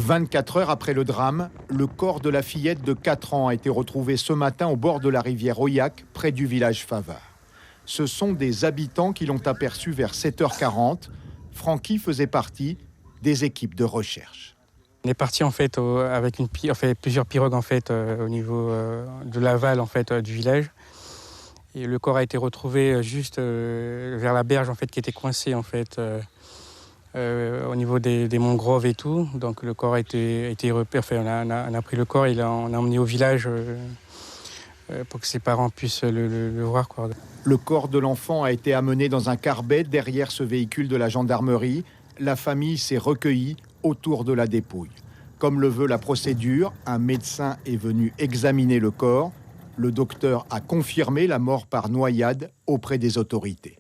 24 heures après le drame, le corps de la fillette de 4 ans a été retrouvé ce matin au bord de la rivière Oyac, près du village Favard. Ce sont des habitants qui l'ont aperçu vers 7h40. Francky faisait partie des équipes de recherche. On est parti en fait avec plusieurs pirogues en fait au niveau de l'aval en fait du village. Et le corps a été retrouvé juste vers la berge en fait qui était coincée en fait au niveau des mangroves et tout. Donc le corps a été repéré. Enfin, on a pris le corps et on l'a emmené au village pour que ses parents puissent le voir, quoi. Le corps de l'enfant a été amené dans un carbet derrière ce véhicule de la gendarmerie. La famille s'est recueillie autour de la dépouille. Comme le veut la procédure, un médecin est venu examiner le corps. Le docteur a confirmé la mort par noyade auprès des autorités.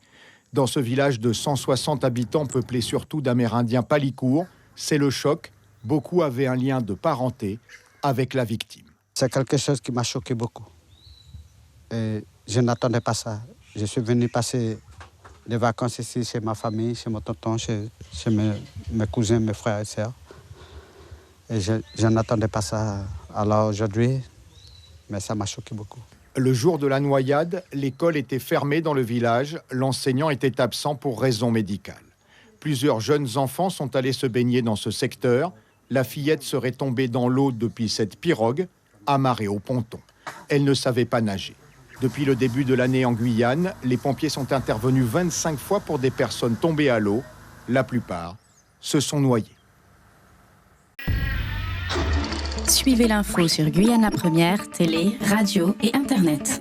Dans ce village de 160 habitants peuplé surtout d'Amérindiens palicours, c'est le choc. Beaucoup avaient un lien de parenté avec la victime. C'est quelque chose qui m'a choqué beaucoup. Et je n'attendais pas ça. Je suis venu passer des vacances ici chez ma famille, chez mon tonton, chez mes cousins, mes frères et sœurs. Et je n'attendais pas ça. Alors aujourd'hui, mais ça m'a choqué beaucoup. Le jour de la noyade, l'école était fermée dans le village. L'enseignant était absent pour raison médicale. Plusieurs jeunes enfants sont allés se baigner dans ce secteur. La fillette serait tombée dans l'eau depuis cette pirogue, amarrée au ponton. Elle ne savait pas nager. Depuis le début de l'année en Guyane, les pompiers sont intervenus 25 fois pour des personnes tombées à l'eau. La plupart se sont noyées. Suivez l'info sur Guyana Première, télé, radio et Internet.